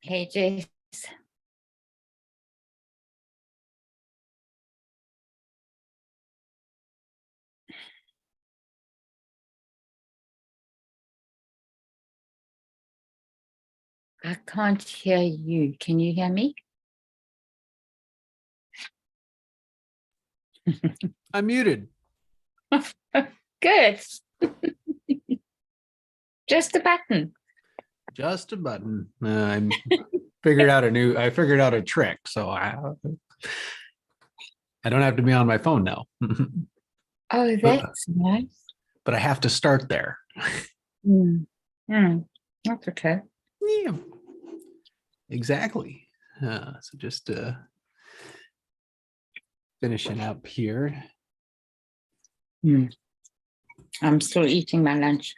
Hey, Jess. I can't hear you. Can you hear me? I'm muted. Good. Just a button. Just a button. I figured out a trick, so I don't have to be on my phone now. Oh, that's nice. But I have to start there. That's okay. Yeah, exactly. So just finishing up here. I'm still eating my lunch.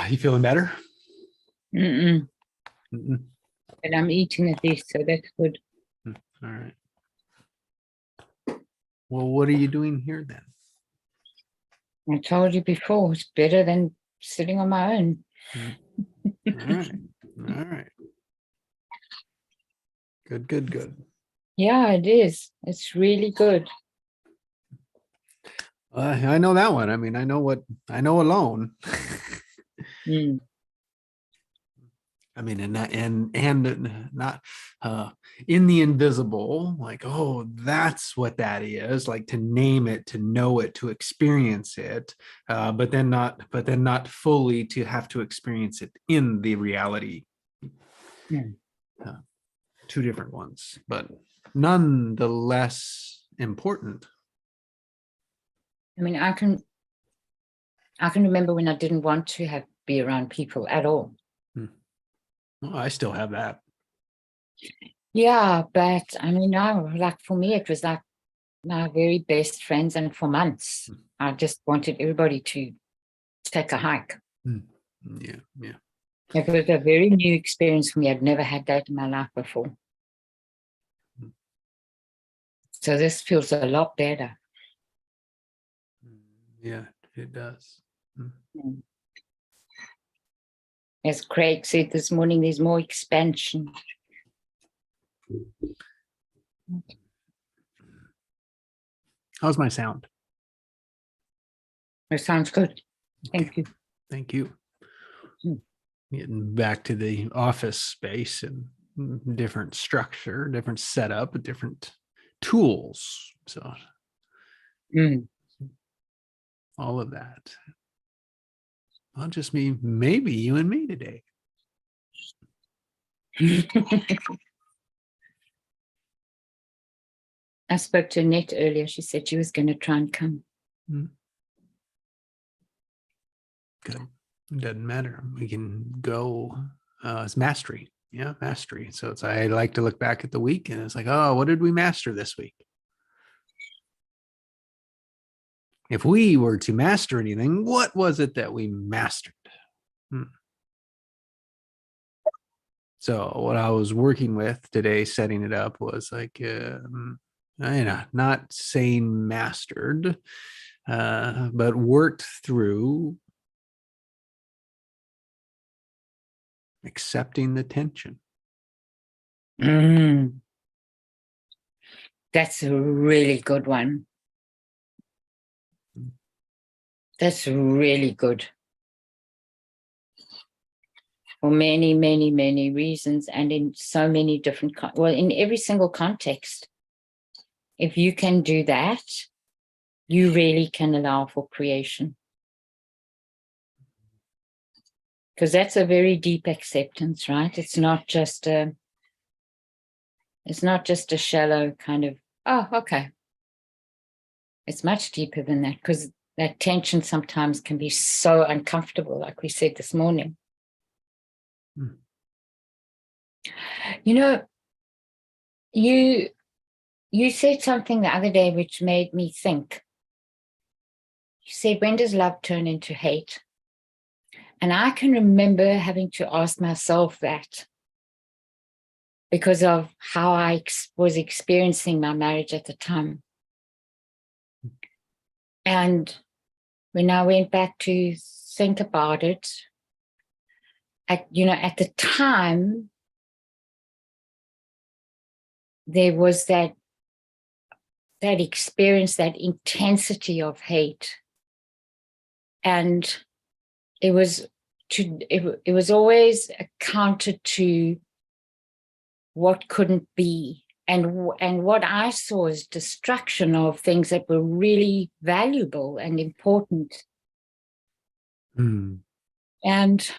You feeling better? But I'm eating at least, so that's good. All right. Well, what are you doing here then? I told you before, it's better than sitting on my own. All right. All right. Good. Yeah, it is. It's really good. I know that one. I mean, I know alone. I mean, and not in the invisible, like, oh, that's what that is, like to name it, to know it, to experience it, but then not fully to have to experience it in the reality. Two different ones, but nonetheless important. I mean, I can remember when I didn't want to be around people at all. Well, I still have that. Yeah, but I mean, now, like for me, it was like my very best friends, and for months, I just wanted everybody to take a hike. Yeah. It was a very new experience for me. I'd never had that in my life before. So this feels a lot better. Yeah, it does. As Craig said this morning, there's more expansion. How's my sound? It sounds good. Thank you. Thank you. Getting back to the office space and different structure, different setup, different tools. So all of that. Well, just maybe you and me today. I spoke to Annette earlier. She said she was going to try and come. Good. It doesn't matter. We can go. It's mastery. Yeah, mastery. So I like to look back at the week and it's like, oh, what did we master this week? If we were to master anything, what was it that we mastered? So what I was working with today, setting it up, was like, not saying mastered, but worked through accepting the tension. That's a really good one. That's really good. For many, many, many reasons, and in so many different, in every single context. If you can do that, you really can allow for creation. Because that's a very deep acceptance, right? It's not just a shallow kind of, oh, okay. It's much deeper than that, because that tension sometimes can be so uncomfortable, like we said this morning. You know, you said something the other day which made me think. You said, when does love turn into hate? And I can remember having to ask myself that, because of how I was experiencing my marriage at the time. And when I went back to think about it, at the time, there was that experience, that intensity of hate. And it was always accounted to what couldn't be. And what I saw is destruction of things that were really valuable and important. Mm. And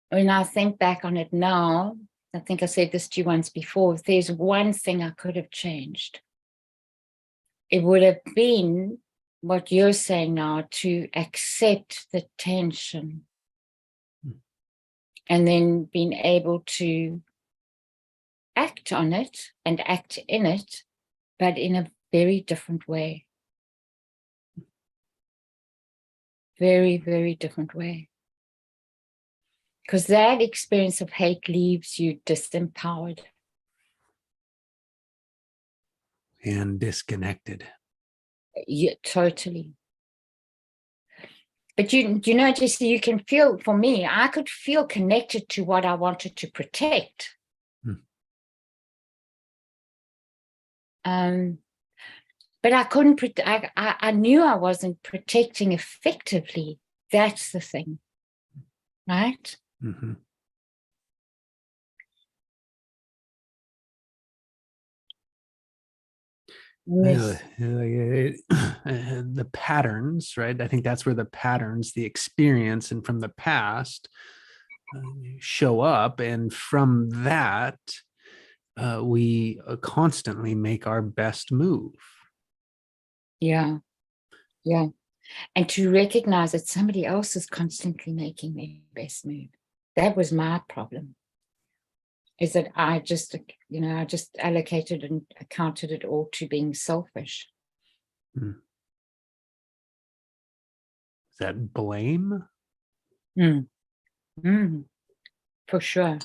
when I think back on it now, I think I said this to you once before, if there's one thing I could have changed, it would have been what you're saying now, to accept the tension and then being able to act on it and act in it, but in a very different way. Very, very different way. Because that experience of hate leaves you disempowered. And disconnected. Yeah, totally. But Jesse, you can feel, for me, I could feel connected to what I wanted to protect. But I couldn't, I knew I wasn't protecting effectively. That's the thing, right? Mm-hmm. Yes. The patterns, right? I think that's where the patterns, the experience, and from the past show up, and from that, we constantly make our best move. Yeah, yeah. And to recognize that somebody else is constantly making their best move. That was my problem. Is that I just allocated and accounted it all to being selfish. Is that blame? For sure.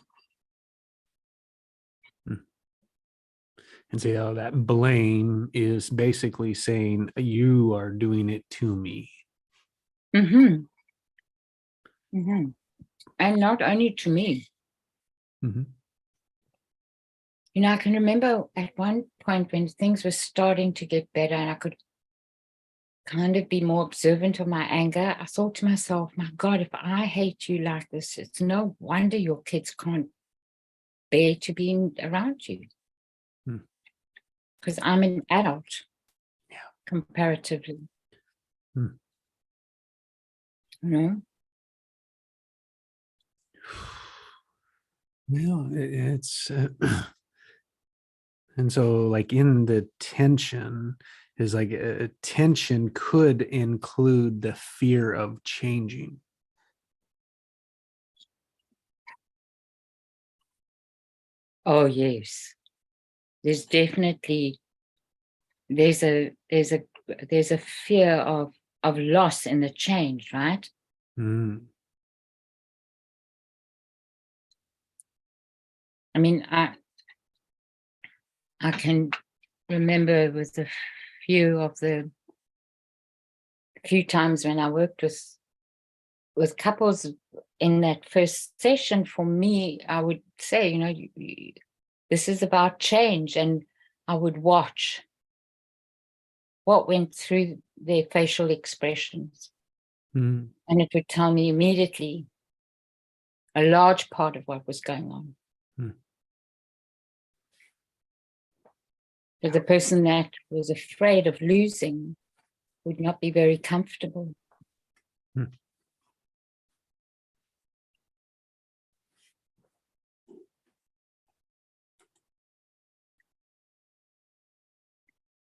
And say, oh, that blame is basically saying you are doing it to me. And not only to me. I can remember at one point when things were starting to get better and I could kind of be more observant of my anger, I thought to myself, my God, if I hate you like this, it's no wonder your kids can't bear to be around you. Because I'm an adult, comparatively. Well, it's and so like in the tension is like tension could include the fear of changing. Oh yes, there's definitely there's a fear of loss in the change, right? I mean, I can remember with a few times when I worked with couples in that first session, for me, I would say, this is about change, and I would watch what went through their facial expressions. And it would tell me immediately a large part of what was going on. So the person that was afraid of losing would not be very comfortable.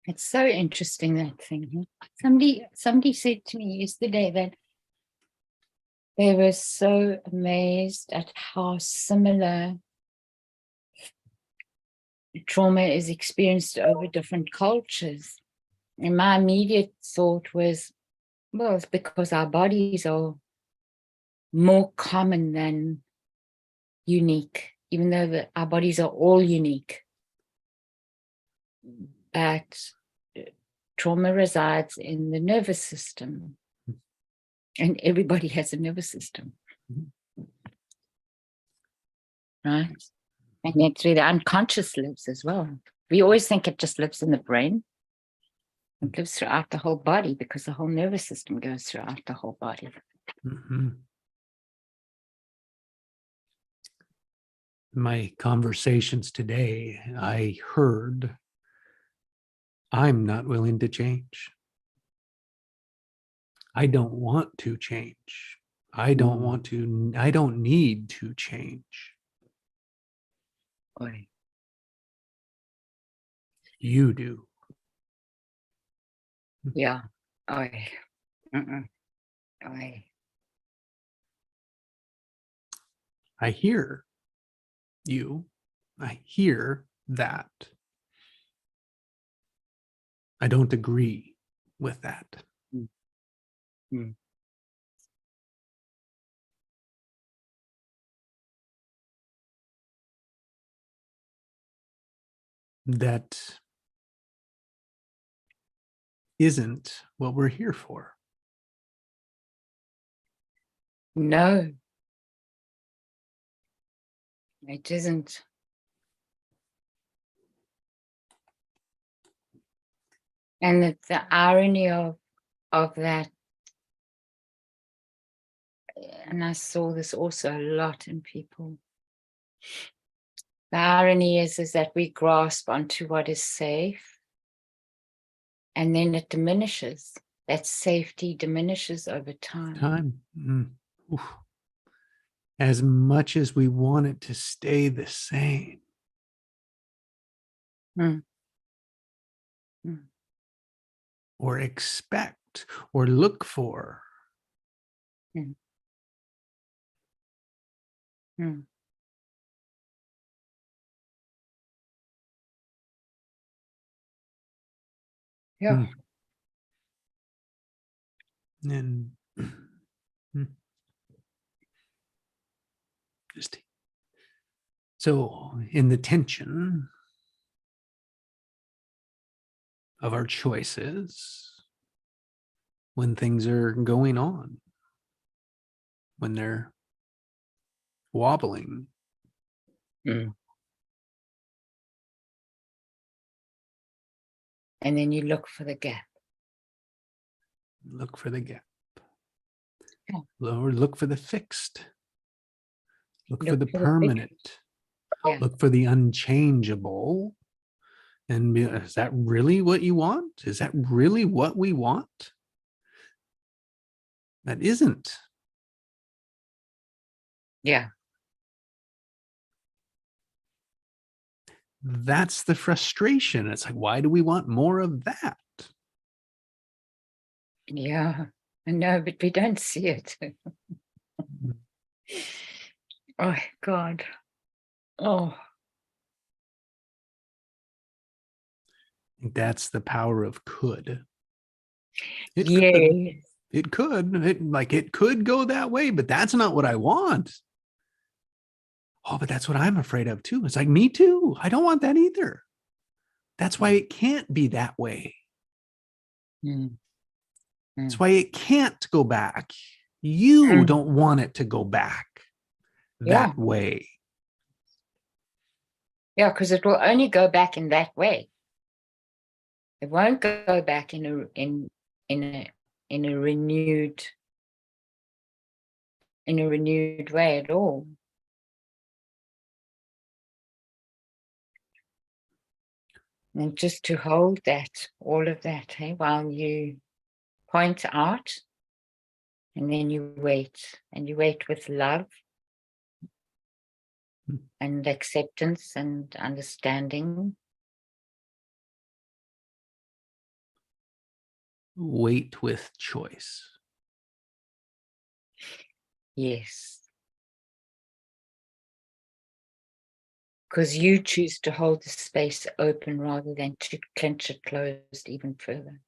It's so interesting, that thing. Somebody said to me yesterday that they were so amazed at how similar trauma is experienced over different cultures. And my immediate thought was, well, it's because our bodies are more common than unique, even though our bodies are all unique. But trauma resides in the nervous system, and everybody has a nervous system, right? And that's where the unconscious lives as well. We always think it just lives in the brain. It lives throughout the whole body because the whole nervous system goes throughout the whole body. My conversations today, I heard, I'm not willing to change. I don't want to change. I don't need to change. Oy. You do. Yeah. Oy. Oy. I hear you. I hear that. I don't agree with that. That isn't what we're here for. No, it isn't. And the irony of that, and I saw this also a lot in people. The irony is that we grasp onto what is safe, and then it diminishes. That safety diminishes over time. Oof. As much as we want it to stay the same. Or expect or look for. Yeah. And just so in the tension of our choices, when things are going on, when they're wobbling, And then you look for the gap. look for the gap. Yeah. Or look for the fixed. Look for the for the permanent. Yeah. Look for the unchangeable. And is that really what you want? Is that really what we want? That isn't. Yeah. That's the frustration. It's like, why do we want more of that? Yeah. I know, but we don't see it. Oh, God. Oh. That's the power of could. It could. It could go that way, but that's not what I want. Oh, but that's what I'm afraid of too. It's like, me too. I don't want that either. That's why it can't be that way. That's why it can't go back. You don't want it to go back that way. Yeah, because it will only go back in that way. It won't go back in a renewed way at all. And just to hold that, all of that, hey, while you point out, and then you wait, and you wait with love and acceptance and understanding. Wait with choice. Yes. Because you choose to hold the space open rather than to clench it closed even further.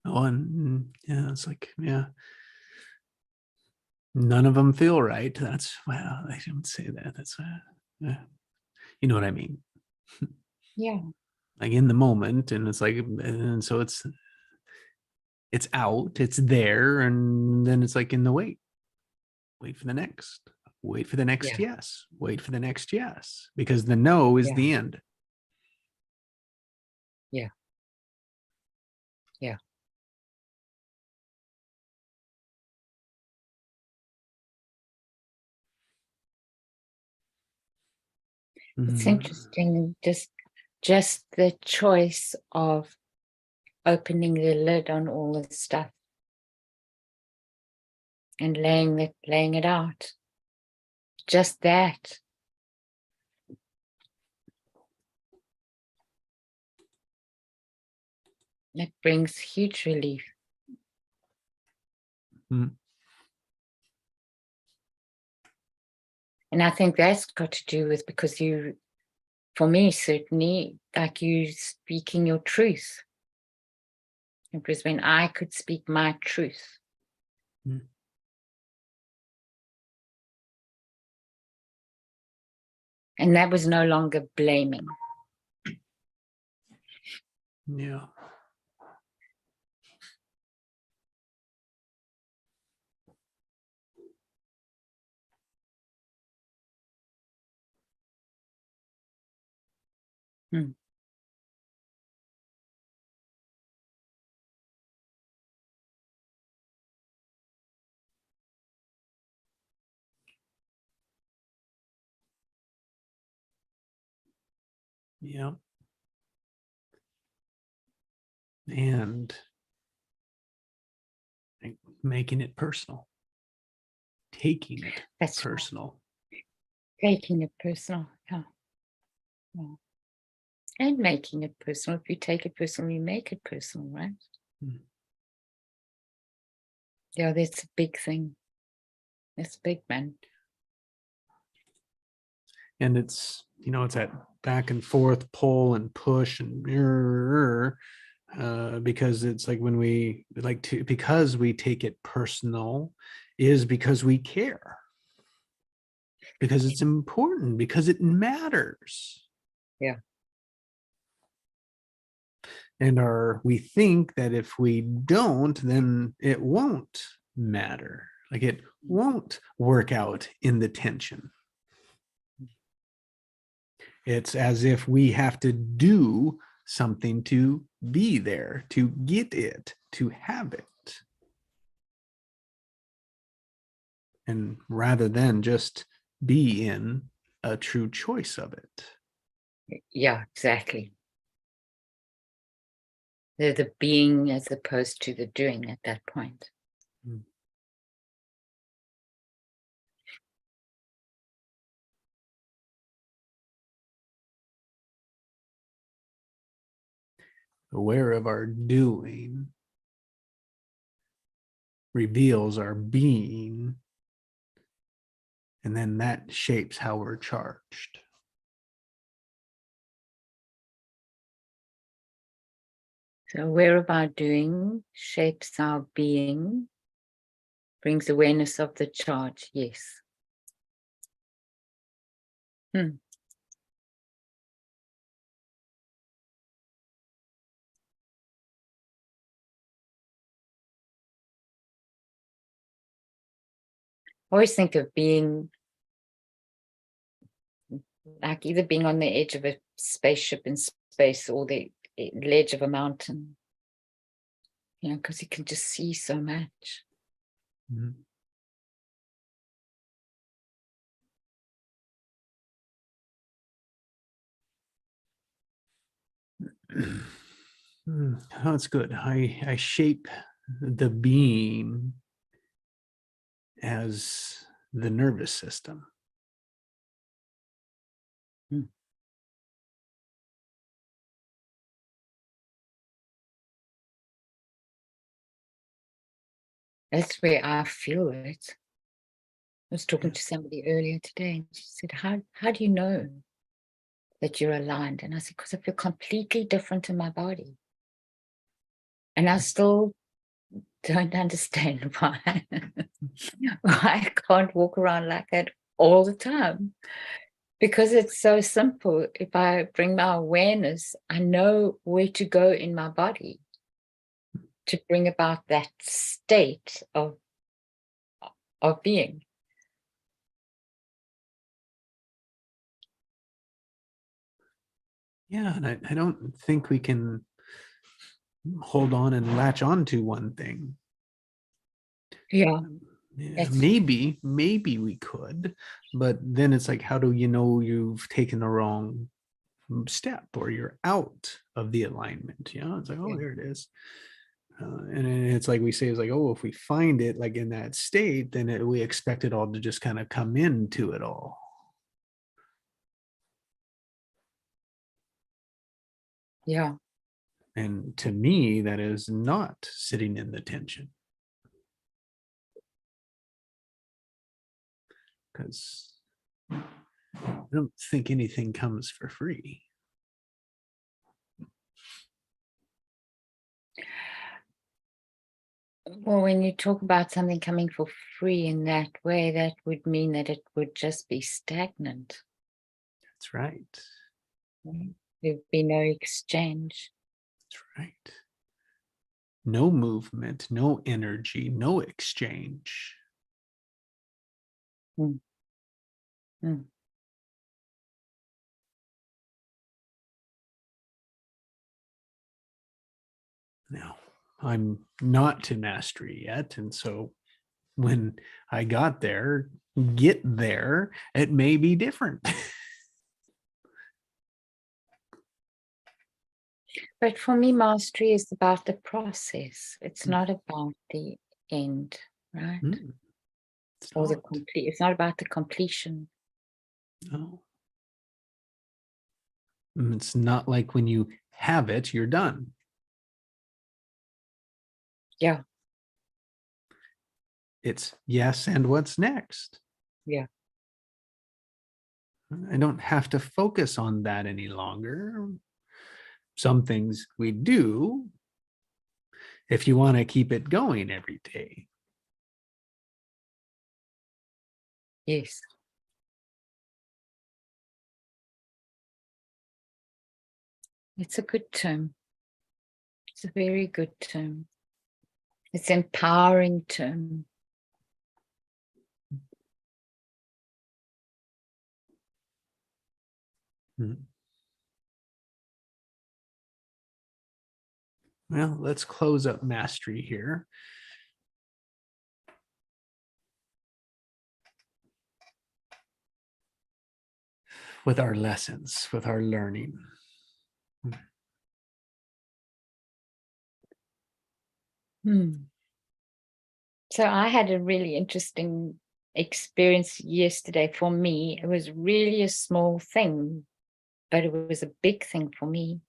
Oh, and yeah, it's like, yeah, none of them feel right. That's, well, I shouldn't say that. That's, you know what I mean? Yeah. Like in the moment, and it's like, and so it's out, it's there, and then it's like in the wait for the next, wait for the next Yeah. yes, wait for the next yes, because the no is Yeah. the end. Yeah. Yeah. It's Mhm. interesting, just the choice of opening the lid on all this stuff and laying it out. Just that. It brings huge relief. Mm. And I think that's got to do with, because you, for me, certainly, like you speaking your truth. It was when I could speak my truth. Mm. And that was no longer blaming. Yeah. Hmm. Yeah. And making it personal, taking it That's right. personal. Taking it personal. Yeah. Yeah. And making it personal. If you take it personal, you make it personal, right? Mm. Yeah, that's a big thing. That's big, man. And it's, it's that back and forth pull and push and because it's like when we like to, because we take it personal is because we care, because it's important, because it matters. Yeah. And we think that if we don't, then it won't matter, like it won't work out in the tension. It's as if we have to do something to be there, to get it, to have it. And rather than just be in a true choice of it. Yeah, exactly. They're the being as opposed to the doing at that point. Mm. Aware of our doing reveals our being, and then that shapes how we're charged. So aware of our doing shapes our being, brings awareness of the charge. Yes. Hmm. I always think of being like either being on the edge of a spaceship in space or the ledge of a mountain, because you can just see so much. Mhm. Oh, that's good. I shape the being as the nervous system. Hmm. That's where I feel it. I was talking Yeah. to somebody earlier today, and she said, how do you know that you're aligned? And I said, because I feel completely different in my body. And I still don't understand why, why I can't walk around like that all the time. Because it's so simple. If I bring my awareness, I know where to go in my body to bring about that state of being. Yeah, and I don't think we can hold on and latch on to one thing. Yeah, Yeah, that's maybe we could, but then it's like, how do you know you've taken the wrong step or you're out of the alignment? You know, it's like, oh, yeah, there it is. And then it's like we say, it's like, oh, if we find it like in that state, then we expect it all to just kind of come into it all. yeah. And to me, that is not sitting in the tension. Because I don't think anything comes for free. Well, when you talk about something coming for free in that way, that would mean that it would just be stagnant. That's right. There'd be no exchange. That's right. No movement, no energy, no exchange. Mm. Mm. Now, I'm not to mastery yet. And so when I get there, it may be different. But for me, mastery is about the process. It's not about the end, right? It's Or the not. complete. It's not about the completion. No. It's not like when you have it, you're done. Yeah, It's yes, and what's next? yeah. I don't have to focus on that any longer. Some things we do if you want to keep it going every day. Yes. It's a good term. It's a very good term. It's an empowering term. Well, let's close up mastery here. With our lessons, with our learning. So I had a really interesting experience yesterday for me. It was really a small thing, but it was a big thing for me.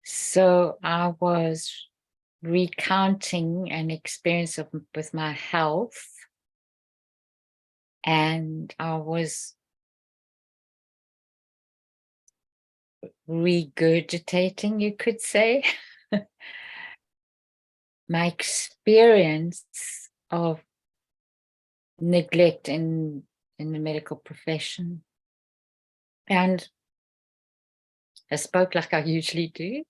So I was recounting an experience with my health, and I was regurgitating, you could say, my experience of neglect in the medical profession. And I spoke like I usually do.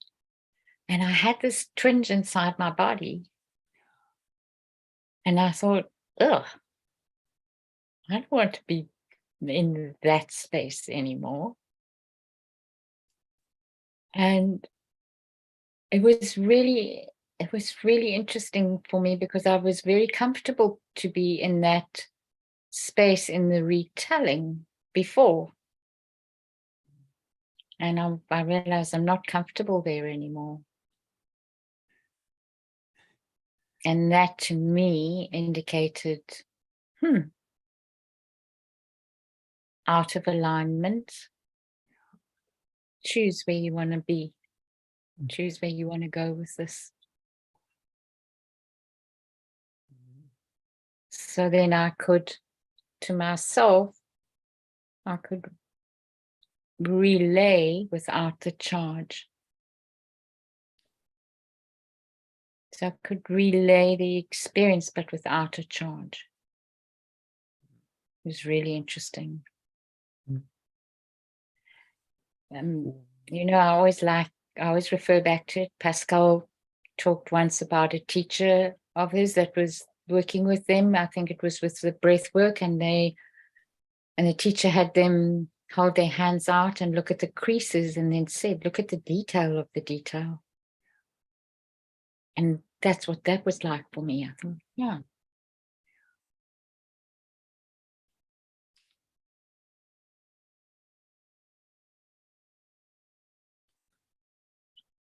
And I had this twinge inside my body. And I thought, ugh, I don't want to be in that space anymore. And it was really interesting for me because I was very comfortable to be in that space in the retelling before. And I realized I'm not comfortable there anymore. And that to me indicated, out of alignment. Choose where you want to be. Choose where you want to go with this. So then I could, to myself, I could relay without the charge. So I could relay the experience, but without a charge. It was really interesting. You know, I always refer back to it. Pascal talked once about a teacher of his that was working with them. I think it was with the breath work, and the teacher had them hold their hands out and look at the creases, and then said, look at the detail of the detail. And that's what that was like for me. I thought, yeah.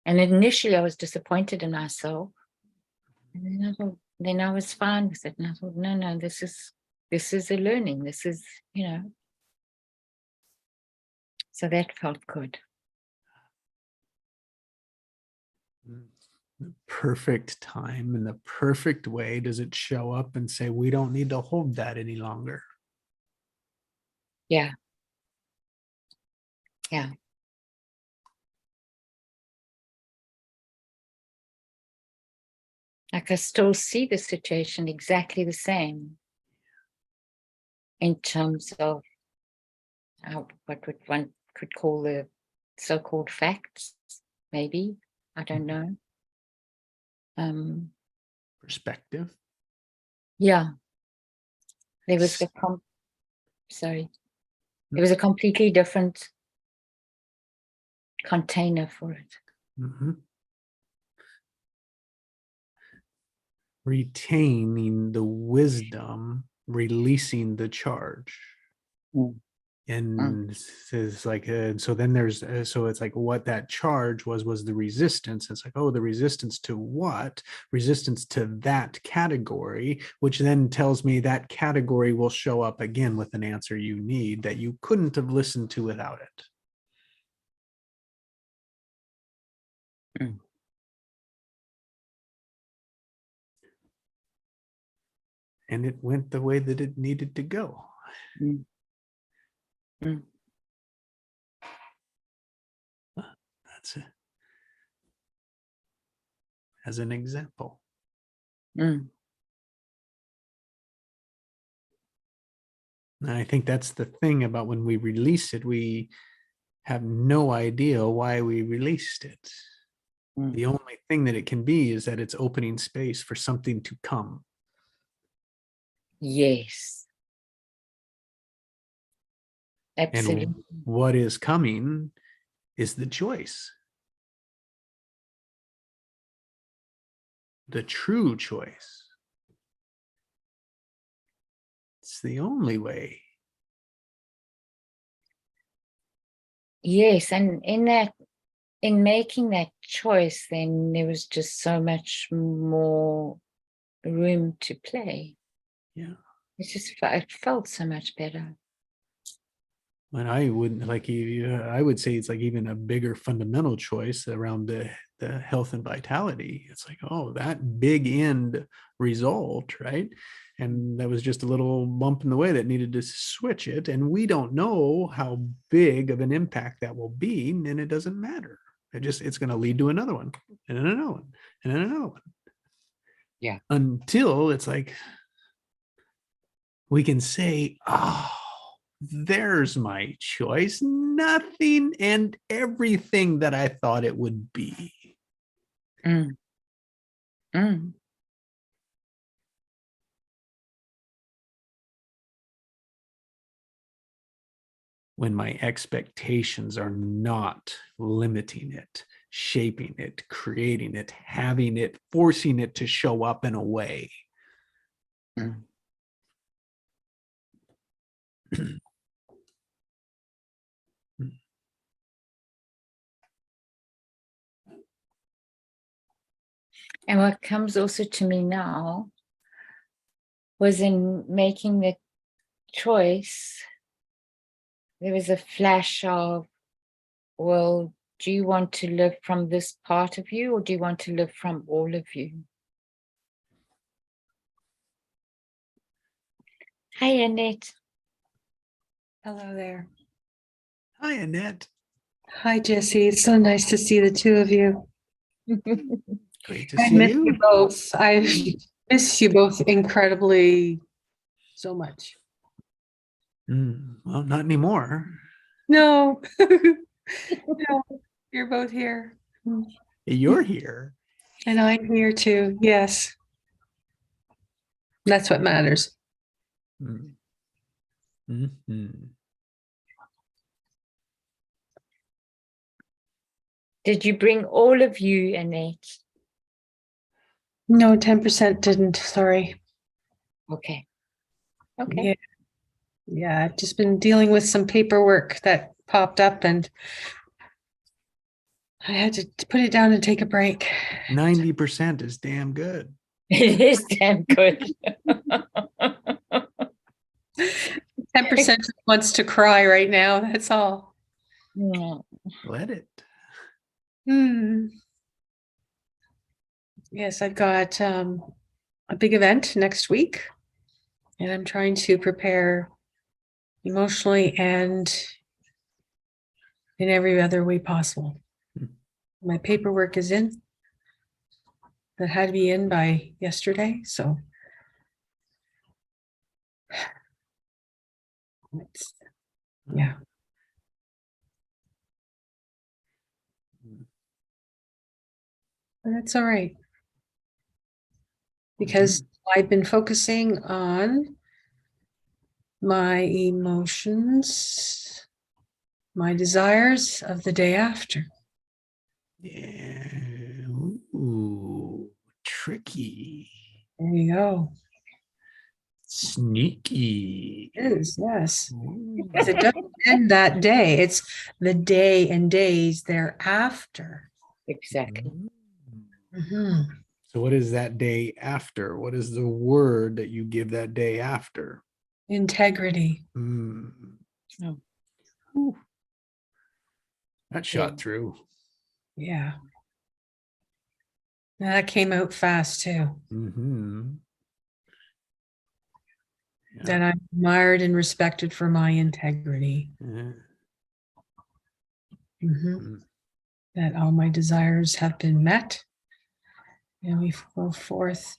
And initially I was disappointed in myself. And then I was fine with it. And I thought, no, this is a learning. This is, you know. So that felt good. The perfect time and the perfect way does it show up and say, we don't need to hold that any longer. Yeah. Yeah. Like I still see the situation exactly the same in terms of what one could call the so-called facts, maybe. I don't know. Perspective. Yeah. There was There was a completely different container for it. Retaining the wisdom, releasing the charge. And it's like, so then there's, so it's like what that charge was the resistance. It's like, oh, the resistance to what? Resistance to that category, which then tells me that category will show up again with an answer you need that you couldn't have listened to without it. And it went the way that it needed to go. That's it. As an example. And I think that's the thing about when we release it, we have no idea why we released it. The only thing that it can be is that it's opening space for something to come. Yes. Absolutely. And what is coming is the choice. The true choice. It's the only way. Yes, and in making that choice, then there was just so much more room to play. Yeah. It felt so much better. And I would like I would say it's like even a bigger fundamental choice around the health and vitality. It's like, oh, that big end result, right? And that was just a little bump in the way that needed to switch it. And we don't know how big of an impact that will be, and it doesn't matter. It's going to lead to another one, and then another one, and then another one. Yeah. Until it's like we can say, oh, there's my choice. Nothing and everything that I thought it would be. When my expectations are not limiting it, shaping it, creating it, having it, forcing it to show up in a way. And what comes also to me now was in making the choice, there was a flash of, well, do you want to live from this part of you, or do you want to live from all of you? Hi, Annette. Hello there. Hi, Annette. Hi, Jesse. It's so nice to see the two of you. Great to I see miss you you. both. I miss you both incredibly so much. Well, not anymore. No, no, you're both here. You're here. And I'm here too. Yes. That's what matters. Mm. Mhm. Did you bring all of you, Annette? No, 10% didn't. Sorry. Okay. Okay. Yeah. Yeah. I've just been dealing with some paperwork that popped up and I had to put it down and take a break. 90% is damn good. It is damn good. 10% wants to cry right now. That's all. Yeah. Let it. Yes, I've got a big event next week, and I'm trying to prepare emotionally and in every other way possible. My paperwork is in. That had to be in by yesterday, so yeah. But that's all right. Because I've been focusing on my emotions, my desires of the day after. Yeah. Ooh, tricky. There you go. Sneaky. It is, yes. Ooh. Because it doesn't end that day. It's the day and days thereafter. Exactly. Mhm. So what is that day after? What is the word that you give that day after? Integrity. Mm. Oh. Whew. That shot Yeah. through. Yeah. Now, that came out fast too. Mm-hmm. That I'm admired and respected for my integrity. Yeah. Mhm. Mm. That all my desires have been met. And we go forth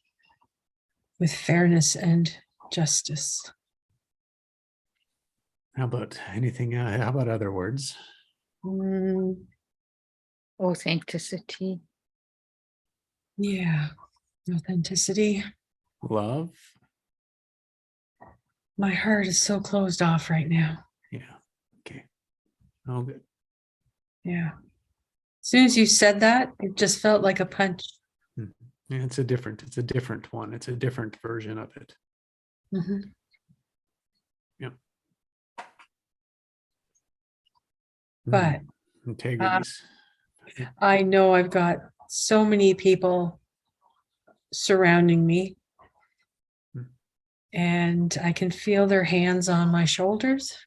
with fairness and justice. How about anything? How about other words? Mm, Authenticity. yeah. Authenticity. Love. My heart is so closed off right now. Yeah. Okay. Oh, good. Yeah. As soon as you said that, it just felt like a punch. Mhm. Yeah, it's a different one. It's a different version of it. Mhm. Yeah. But Integrities. I know I've got so many people surrounding me, Mm. and I can feel their hands on my shoulders.